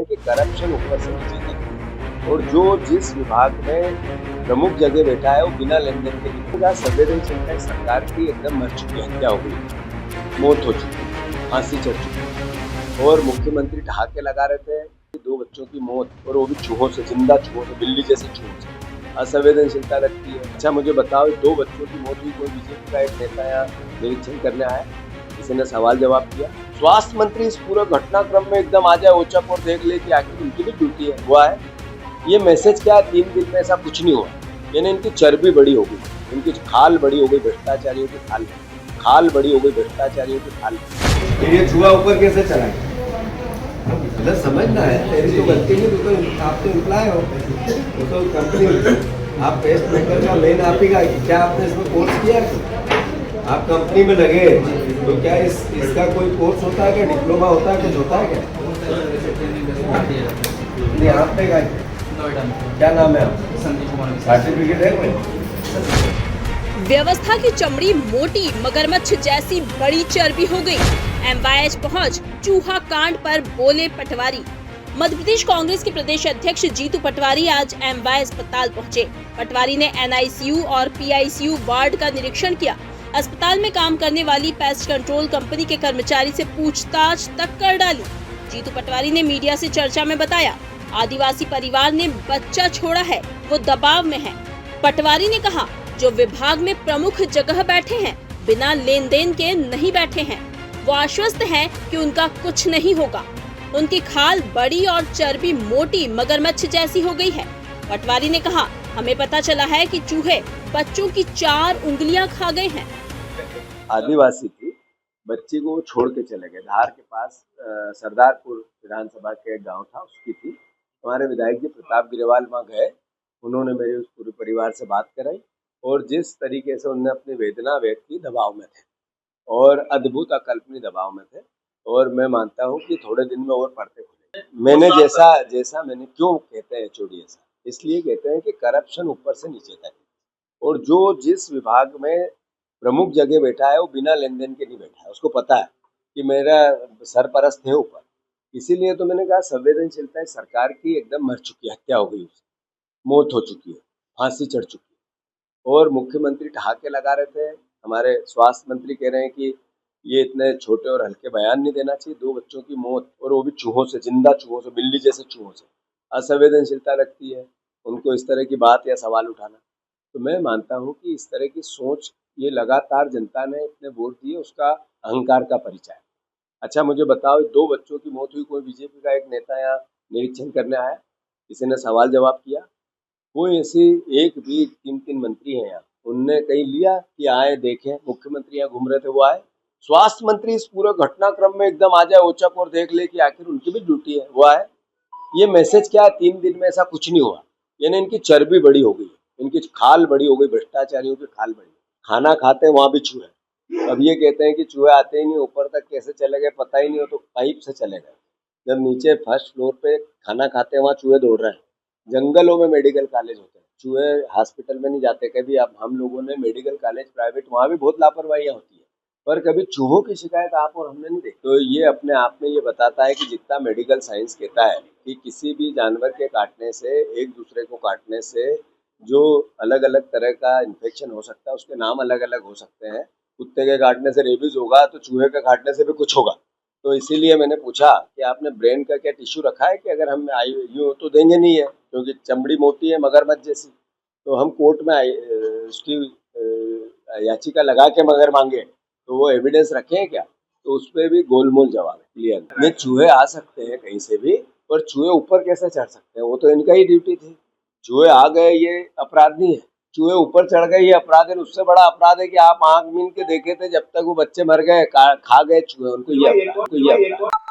हैं कि करप्शन ऊपर से नीचे तक, और जो जिस विभाग में प्रमुख जगह बैठा है वो बिना लेन देन के निकलेगा। संवेदनशीलता है सरकार की एकदम मर चुकी है, हत्या हो गई, मौत हो चुकी है, फांसी चढ़ चुकी है, और मुख्यमंत्री ठहाके लगा रहे थे कि 2 बच्चों की मौत, और वो भी चूहों से, जिंदा चूहों से, बिल्ली जैसे चूहों से। असंवेदनशीलता लगती है। अच्छा मुझे बताओ, 2 बच्चों की मौत हुई, कोई बीजेपी का एक नेता यहाँ निरीक्षण करने आया, किसी ने सवाल जवाब किया? स्वास्थ्य मंत्री इस पूरे घटनाक्रम में एकदम आ जाए, ओचक और देख ले कि आखिर उनकी भी ड्यूटी है, हुआ है। ये मैसेज क्या, 3 दिन में ऐसा कुछ नहीं हुआ, यानी इनकी चर्बी बड़ी हो गई, इनकी खाल बड़ी हो गई, भ्रष्टाचारियों की खाल बड़ी हो गई, भ्रष्टाचारियों की खाल। ये चूहा ऊपर कैसे चला? मतलब समझना है, तेरी तो गलती नहीं, तो आप तो इम्प्लॉय हो, वो तो कंपनी, आप पेस्ट मेकर का मेन आप ही का, क्या आपने इसमें कोर्स किया? आप कंपनी में लगे तो क्या इसका कोई कोर्स होता है क्या, डिप्लोमा होता है, कुछ होता है क्या? नहीं, आपने क्या नाम है आपका? सर्टिफिकेट है कोई? व्यवस्था की चमड़ी मोटी, मगरमच्छ जैसी बड़ी चर्बी हो गई। MYH पहुंच चूहा कांड पर बोले पटवारी। मध्य प्रदेश कांग्रेस के प्रदेश अध्यक्ष जीतू पटवारी आज MY अस्पताल पहुंचे। पटवारी ने NICU और PICU वार्ड का निरीक्षण किया। अस्पताल में काम करने वाली पेस्ट कंट्रोल कंपनी के कर्मचारी से पूछताछ तक कर डाली। जीतू पटवारी ने मीडिया से चर्चा में बताया, आदिवासी परिवार ने बच्चा छोड़ा है, वो दबाव में है। पटवारी ने कहा, जो विभाग में प्रमुख जगह बैठे हैं, बिना लेन देन के नहीं बैठे हैं, वो आश्वस्त हैं कि उनका कुछ नहीं होगा। उनकी खाल बड़ी और चर्बी मोटी मगरमच्छ जैसी हो गई है। पटवारी ने कहा, हमें पता चला है कि चूहे बच्चों की 4 उंगलियां खा गए हैं। आदिवासी की बच्ची को छोड़ के चले गए, धार के पास सरदारपुर विधानसभा के एक गाँव था, उसकी थी। हमारे विधायक जी प्रताप गिरेवाल वहाँ गए, उन्होंने मेरे उस पूरे परिवार से बात कराई, और जिस तरीके से उन्होंने अपनी वेदना व्यक्त की, दबाव में थे और अद्भुत अकल्पनीय दबाव में थे, और मैं मानता हूँ कि थोड़े दिन में और पर्दे खुलेंगे। मैंने जैसा मैंने क्यों कहते हैं HOD ऐसा, इसलिए कहते हैं कि करप्शन ऊपर से नीचे तक, और जो जिस विभाग में प्रमुख जगह बैठा है वो बिना लेन देन के नहीं बैठा है, उसको पता है कि मेरा सरपरस्त है ऊपर। इसीलिए तो मैंने कहा संवेदनशीलता है सरकार की एकदम मर चुकी है, हत्या हो गई, उसकी मौत हो चुकी है, फांसी चढ़ चुकी है, और मुख्यमंत्री ठहाके लगा रहे थे। हमारे स्वास्थ्य मंत्री कह रहे हैं कि ये इतने छोटे और हल्के बयान नहीं देना चाहिए, 2 बच्चों की मौत, और वो भी चूहों से, जिंदा चूहों से, बिल्ली जैसे चूहों से। असंवेदनशीलता लगती है उनको इस तरह की बात या सवाल उठाना। तो मैं मानता हूँ कि इस तरह की सोच, ये लगातार जनता ने इतने वोट दिए, उसका अहंकार का परिचय है। अच्छा मुझे बताओ, 2 बच्चों की मौत हुई, कोई बीजेपी का एक नेता यहाँ निरीक्षण करने आया, किसी ने सवाल जवाब किया? कोई ऐसी एक भी 3 मंत्री हैं यहाँ, उनने कहीं लिया कि आए देखें? मुख्यमंत्री यहाँ घूम रहे थे, वो आए? स्वास्थ्य मंत्री इस पूरे घटनाक्रम में एकदम आ जाए, ओचक और देख ले कि आखिर उनकी भी ड्यूटी है, वो आए? ये मैसेज क्या, 3 दिन में ऐसा कुछ नहीं हुआ, यानी इनकी चर्बी बड़ी हो गई, इनकी खाल बड़ी हो गई, भ्रष्टाचारियों की खाल बड़ी। खाना खाते हैं वहां भी चूहे, अब ये कहते हैं कि चूहे आते ही नहीं, ऊपर तक कैसे चले गए पता ही नहीं हो, तो पाइप से चले गए। जब नीचे फर्स्ट फ्लोर पे खाना खाते हैं वहाँ चूहे दौड़ रहे हैं। जंगलों में मेडिकल कॉलेज होते हैं, चूहे हॉस्पिटल में नहीं जाते। कभी अब हम लोगों ने मेडिकल कॉलेज प्राइवेट, वहाँ भी बहुत लापरवाहियाँ होती है, पर कभी चूहों की शिकायत आप और हमने नहीं देखी। तो ये अपने आप में ये बताता है कि जितना मेडिकल साइंस कहता है कि किसी भी जानवर के काटने से, एक दूसरे को काटने से जो अलग अलग तरह का इन्फेक्शन हो सकता है, उसके नाम अलग अलग हो सकते हैं। कुत्ते के काटने से रेबीज होगा, तो चूहे के काटने से भी कुछ होगा। तो इसीलिए मैंने पूछा कि आपने ब्रेन का क्या टिश्यू रखा है कि अगर हम यूँ तो देंगे नहीं है, क्योंकि चमड़ी मोटी है मगरमच्छ जैसी, तो हम कोर्ट में उसकी याचिका लगा के मगर मांगे, तो वो एविडेंस रखे हैं क्या? तो उस पर भी गोलमोल जवाब है, क्लियर। ये चूहे आ सकते हैं कहीं से भी, पर चूहे ऊपर कैसे चढ़ सकते हैं? वो तो इनका ही ड्यूटी थी। चूहे आ गए ये अपराध नहीं है, चूहे ऊपर चढ़ गए ये अपराध है। उससे बड़ा अपराध है कि आप आंख मीन के देखे थे जब तक वो बच्चे मर गए, खा गए चूहे, उनको ये अपराध।